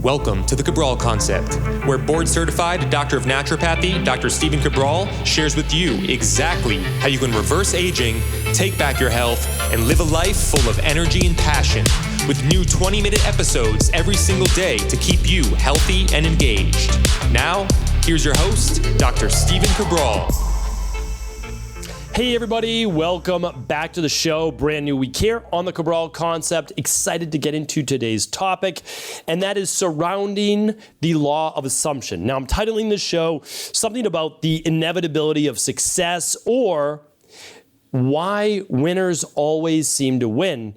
Welcome to the Cabral Concept, where board-certified Doctor of Naturopathy, Dr. Stephen Cabral, shares with you exactly how you can reverse aging, take back your health, and live a life full of energy and passion, with new 20-minute episodes every single day to keep you healthy and engaged. Now, here's your host, Dr. Stephen Cabral. Hey everybody, welcome back to the show. Brand new week here on the Cabral Concept. Excited to get into today's topic, and that is surrounding the law of assumption. Now I'm titling this show something about the inevitability of success, or why winners always seem to win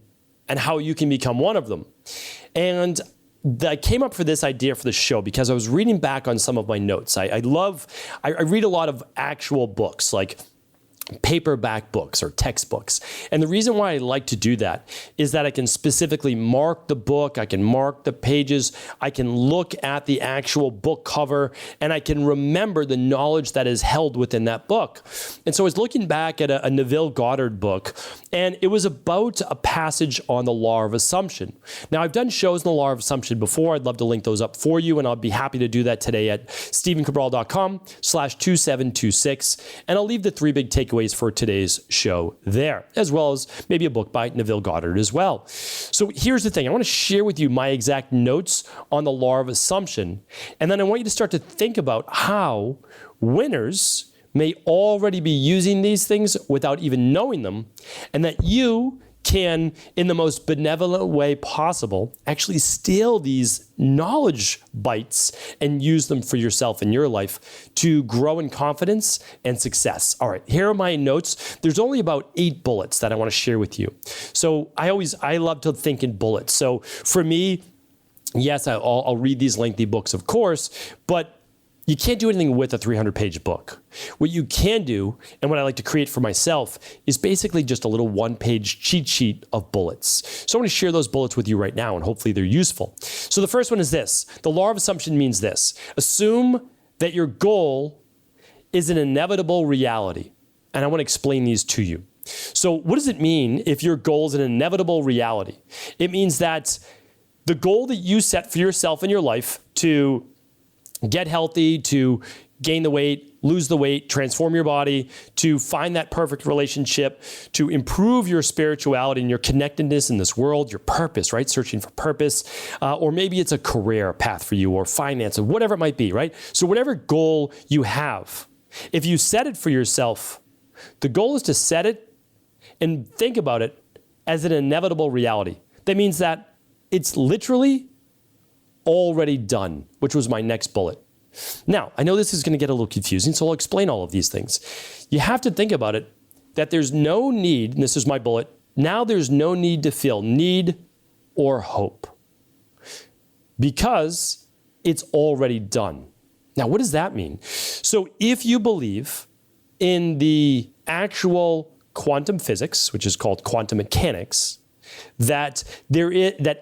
and how you can become one of them. And I came up for this idea for the show because I was reading back on some of my notes. I read a lot of actual books, like paperback books or textbooks. And the reason why I like to do that is that I can specifically mark the book, I can mark the pages, I can look at the actual book cover, and I can remember the knowledge that is held within that book. And so I was looking back at a Neville Goddard book, and it was about a passage on the law of assumption. Now, I've done shows on the law of assumption before. I'd love to link those up for you, and I'll be happy to do that today at stephencabral.com/2726. And I'll leave the three big takeaways for today's show there, as well as maybe a book by Neville Goddard as well. So here's the thing. I want to share with you my exact notes on the law of assumption, and then I want you to start to think about how winners may already be using these things without even knowing them, and that you can, in the most benevolent way possible, actually steal these knowledge bites and use them for yourself in your life to grow in confidence and success. All right, here are my notes. There's only about 8 bullets that I want to share with you. So I love to think in bullets. So for me, yes, I'll read these lengthy books, of course, but you can't do anything with a 300-page book. What you can do, and what I like to create for myself, is basically just a little one-page cheat sheet of bullets. So I want to share those bullets with you right now, and hopefully they're useful. So the first one is this. The law of assumption means this. Assume that your goal is an inevitable reality. And I want to explain these to you. So what does it mean if your goal is an inevitable reality? It means that the goal that you set for yourself in your life to get healthy, to gain the weight, lose the weight, transform your body, to find that perfect relationship, to improve your spirituality and your connectedness in this world, your purpose, right? Searching for purpose. Or maybe it's a career path for you, or finance, or whatever it might be, right? So whatever goal you have, if you set it for yourself, the goal is to set it and think about it as an inevitable reality. That means that it's literally already done, which was my next bullet. Now, I know this is going to get a little confusing, so I'll explain all of these things. You have to think about it, that there's no need, and this is my bullet, now there's no need to feel need or hope, because it's already done. Now, what does that mean? So if you believe in the actual quantum physics, which is called quantum mechanics, that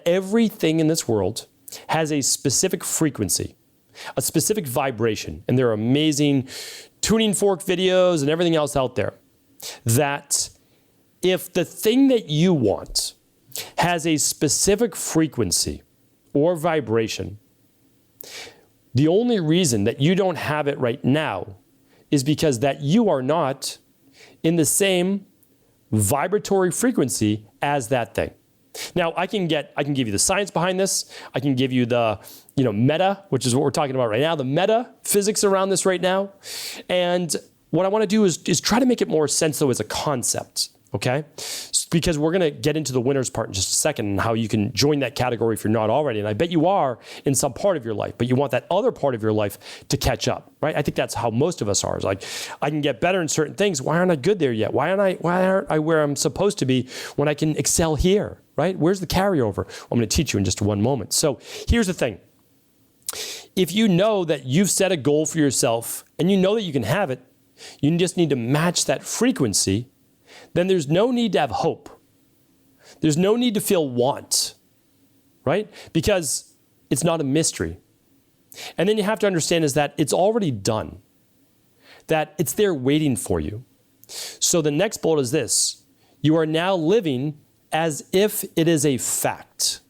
everything in this world has a specific frequency, a specific vibration, and there are amazing tuning fork videos and everything else out there, that if the thing that you want has a specific frequency or vibration, the only reason that you don't have it right now is because that you are not in the same vibratory frequency as that thing. Now, I can give you the science behind this. I can give you the, meta, which is what we're talking about right now, the meta physics around this right now. And what I want to do is try to make it more sense, though, as a concept, okay? Because we're going to get into the winners part in just a second, and how you can join that category if you're not already. And I bet you are in some part of your life, but you want that other part of your life to catch up, right? I think that's how most of us are. It's like, I can get better in certain things. Why aren't I good there yet? Why aren't I where I'm supposed to be when I can excel here, right? Where's the carryover? Well, I'm going to teach you in just one moment. So here's the thing. If you know that you've set a goal for yourself and you know that you can have it, you just need to match that frequency, then there's no need to have hope. There's no need to feel want, right? Because it's not a mystery. And then you have to understand is that it's already done, that it's there waiting for you. So the next bullet is this. You are now living as if it is a fact,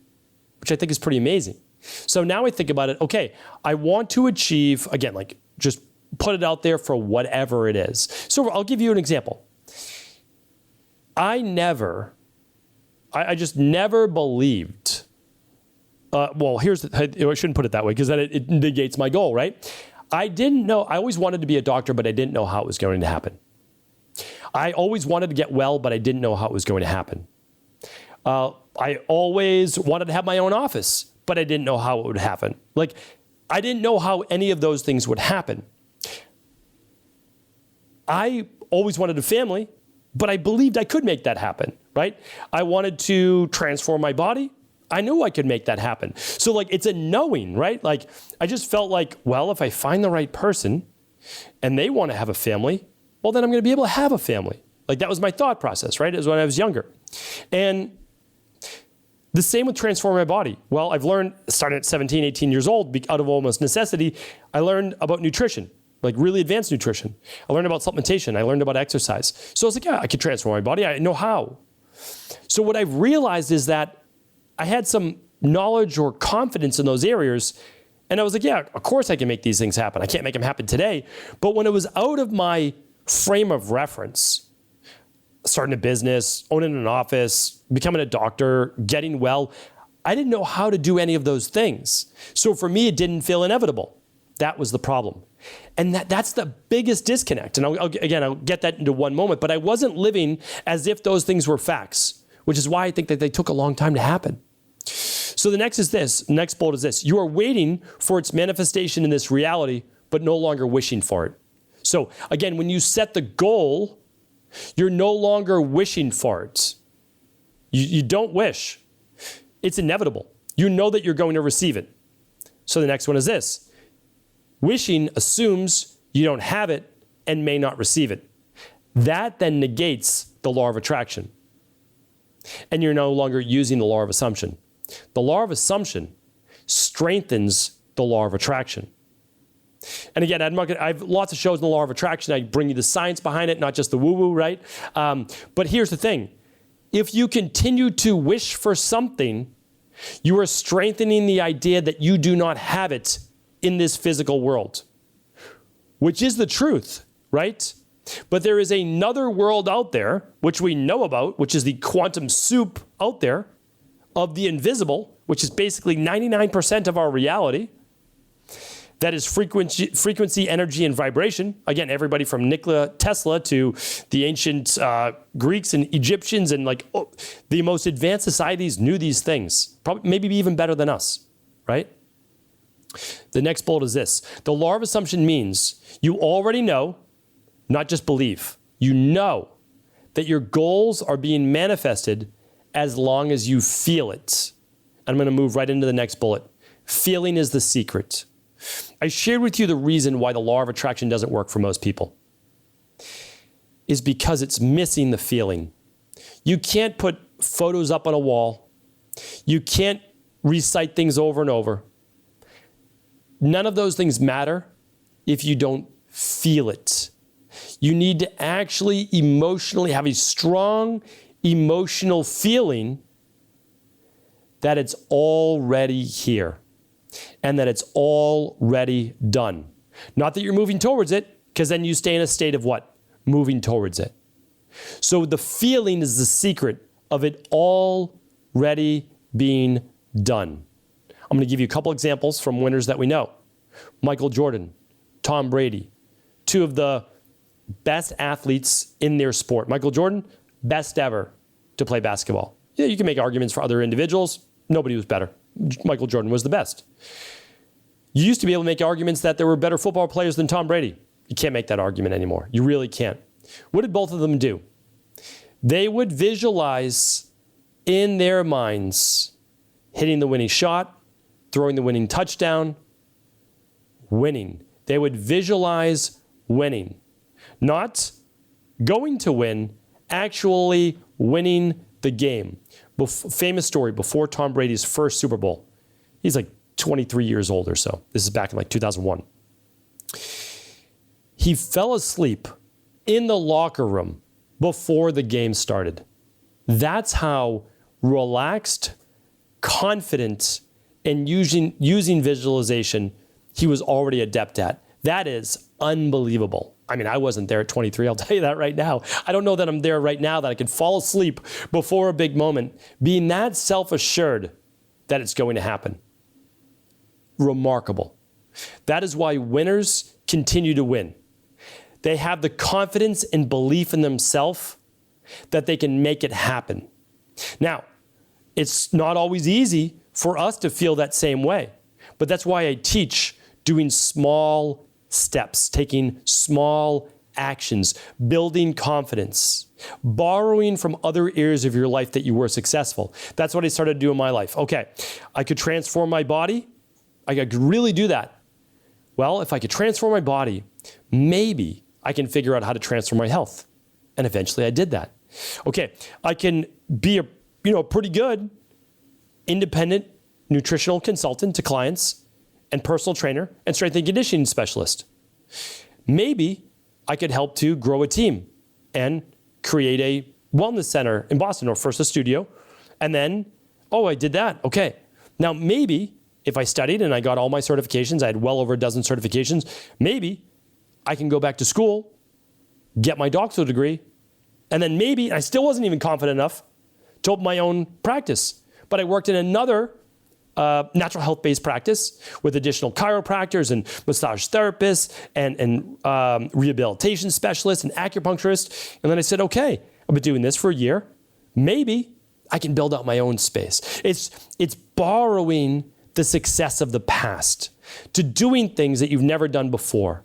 which I think is pretty amazing. So now I think about it, okay, I want to achieve, again, like just put it out there for whatever it is. So I'll give you an example. I just never believed, I shouldn't put it that way because then it negates my goal, right? I always wanted to be a doctor, but I didn't know how it was going to happen. I always wanted to get well, but I didn't know how it was going to happen. I always wanted to have my own office, but I didn't know how it would happen. Like, I didn't know how any of those things would happen. I always wanted a family, but I believed I could make that happen, right? I wanted to transform my body. I knew I could make that happen. So like, it's a knowing, right? Like, I just felt like, well, if I find the right person and they want to have a family, well, then I'm going to be able to have a family. Like, that was my thought process, right? It was when I was younger. And the same with transforming my body. Well, I've learned, starting at 17, 18 years old, out of almost necessity, I learned about nutrition, like really advanced nutrition. I learned about supplementation. I learned about exercise. So I was like, yeah, I could transform my body. I know how. So what I've realized is that I had some knowledge or confidence in those areas. And I was like, yeah, of course I can make these things happen. I can't make them happen today. But when it was out of my frame of reference, starting a business, owning an office, becoming a doctor, getting well, I didn't know how to do any of those things. So for me, it didn't feel inevitable. That was the problem. And that's the biggest disconnect. And I'll get that into one moment, but I wasn't living as if those things were facts, which is why I think that they took a long time to happen. So the next bullet is this. You are waiting for its manifestation in this reality, but no longer wishing for it. So again, when you set the goal, you're no longer wishing for it. You don't wish. It's inevitable. You know that you're going to receive it. So the next one is this. Wishing assumes you don't have it and may not receive it. That then negates the law of attraction. And you're no longer using the law of assumption. The law of assumption strengthens the law of attraction. And again, I have lots of shows in the law of attraction. I bring you the science behind it, not just the woo-woo, right? But here's the thing. If you continue to wish for something, you are strengthening the idea that you do not have it in this physical world, which is the truth, right? But there is another world out there, which we know about, which is the quantum soup out there of the invisible, which is basically 99% of our reality. That is frequency, energy, and vibration. Again, everybody from Nikola Tesla to the ancient Greeks and Egyptians and the most advanced societies knew these things. Probably, maybe even better than us, right? The next bullet is this. The law of assumption means you already know, not just believe. You know that your goals are being manifested as long as you feel it. I'm going to move right into the next bullet. Feeling is the secret. I shared with you the reason why the law of attraction doesn't work for most people is because it's missing the feeling. You can't put photos up on a wall. You can't recite things over and over. None of those things matter if you don't feel it. You need to actually emotionally have a strong emotional feeling that it's already here. And that it's already done. Not that you're moving towards it, because then you stay in a state of what? Moving towards it. So the feeling is the secret of it already being done. I'm going to give you a couple examples from winners that we know. Michael Jordan, Tom Brady, two of the best athletes in their sport. Michael Jordan, best ever to play basketball. Yeah, you can make arguments for other individuals. Nobody was better. Michael Jordan was the best. You used to be able to make arguments that there were better football players than Tom Brady. You can't make that argument anymore. You really can't. What did both of them do? They would visualize in their minds hitting the winning shot, throwing the winning touchdown, winning. They would visualize winning. Not going to win, actually winning the game. Famous story, before Tom Brady's first Super Bowl. He's like 23 years old or so. This is back in 2001. He fell asleep in the locker room before the game started. That's how relaxed, confident, and using visualization, he was already adept at. That is unbelievable. I mean, I wasn't there at 23, I'll tell you that right now. I don't know that I'm there right now, that I can fall asleep before a big moment, being that self-assured that it's going to happen. Remarkable. That is why winners continue to win. They have the confidence and belief in themselves that they can make it happen. Now, it's not always easy for us to feel that same way, but that's why I teach doing small steps, taking small actions, building confidence, borrowing from other areas of your life that you were successful. That's what I started to do in my life. Okay, I could transform my body. I could really do that. Well, if I could transform my body, maybe I can figure out how to transform my health. And eventually I did that. Okay, I can be a pretty good independent nutritional consultant to clients and personal trainer and strength and conditioning specialist. Maybe I could help to grow a team and create a wellness center in Boston, or first a studio. And then, I did that. Okay. Now maybe if I studied and I got all my certifications, I had well over a dozen certifications, maybe I can go back to school, get my doctoral degree, and then maybe, I still wasn't even confident enough to open my own practice. But I worked in another natural health-based practice with additional chiropractors and massage therapists and rehabilitation specialists and acupuncturists. And then I said, okay, I've been doing this for a year. Maybe I can build out my own space. It's borrowing the success of the past to doing things that you've never done before.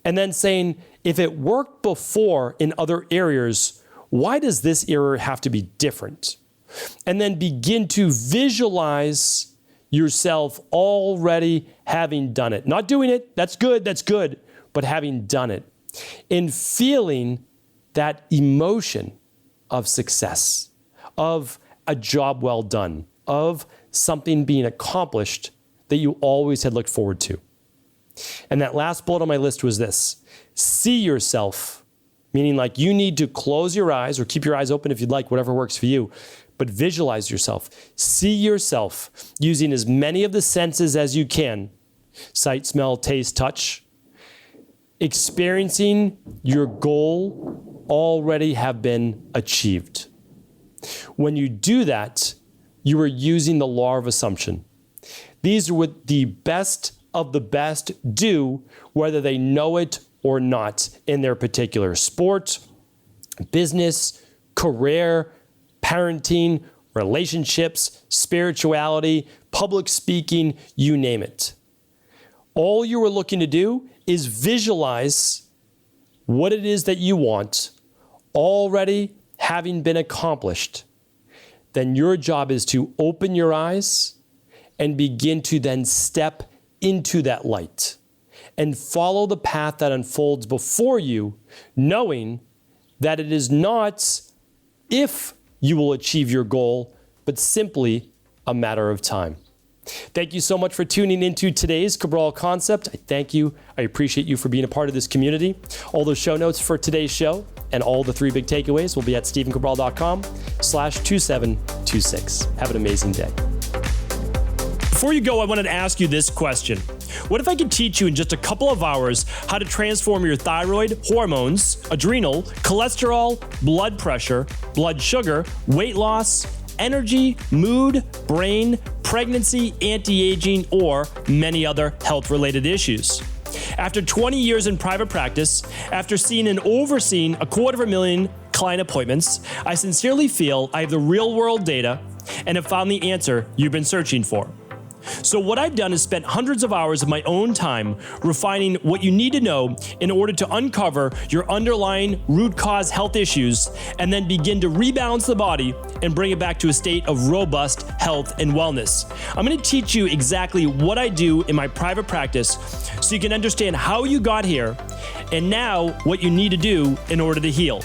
And then saying, if it worked before in other areas, why does this area have to be different? And then begin to visualize yourself already having done it. Not doing it, that's good, but having done it. And feeling that emotion of success, of a job well done, of something being accomplished that you always had looked forward to. And that last bullet on my list was this: see yourself, meaning like you need to close your eyes or keep your eyes open if you'd like, whatever works for you, but visualize yourself. See yourself using as many of the senses as you can, sight, smell, taste, touch, experiencing your goal already have been achieved. When you do that, you are using the law of assumption. These are what the best of the best do, whether they know it or not, in their particular sport, business, career, parenting, relationships, spirituality, public speaking, you name it. All you are looking to do is visualize what it is that you want already having been accomplished. Then your job is to open your eyes and begin to then step into that light and follow the path that unfolds before you, knowing that it is not if you will achieve your goal, but simply a matter of time. Thank you so much for tuning into today's Cabral Concept. I thank you. I appreciate you for being a part of this community. All the show notes for today's show and all the 3 big takeaways will be at stephencabral.com/2726. Have an amazing day. Before you go, I wanted to ask you this question. What if I could teach you in just a couple of hours how to transform your thyroid, hormones, adrenal, cholesterol, blood pressure, blood sugar, weight loss, energy, mood, brain, pregnancy, anti-aging, or many other health-related issues? After 20 years in private practice, after seeing and overseeing 250,000 client appointments, I sincerely feel I have the real-world data and have found the answer you've been searching for. So what I've done is spent hundreds of hours of my own time refining what you need to know in order to uncover your underlying root cause health issues and then begin to rebalance the body and bring it back to a state of robust health and wellness. I'm going to teach you exactly what I do in my private practice so you can understand how you got here and now what you need to do in order to heal.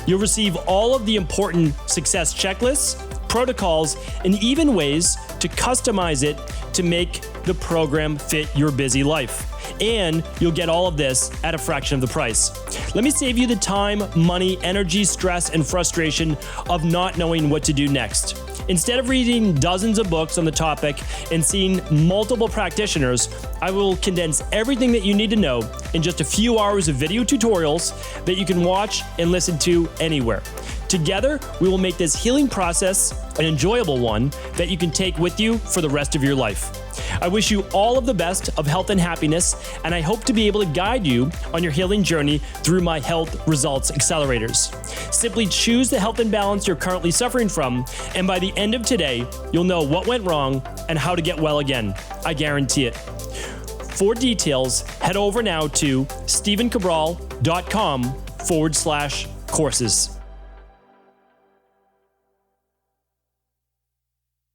You'll receive all of the important success checklists, protocols, and even ways to customize it to make the program fit your busy life. And you'll get all of this at a fraction of the price. Let me save you the time, money, energy, stress, and frustration of not knowing what to do next. Instead of reading dozens of books on the topic and seeing multiple practitioners, I will condense everything that you need to know in just a few hours of video tutorials that you can watch and listen to anywhere. Together, we will make this healing process an enjoyable one that you can take with you for the rest of your life. I wish you all of the best of health and happiness, and I hope to be able to guide you on your healing journey through my health results accelerators. Simply choose the health imbalance you're currently suffering from, and by the end of today, you'll know what went wrong and how to get well again. I guarantee it. For details, head over now to stephencabral.com/courses.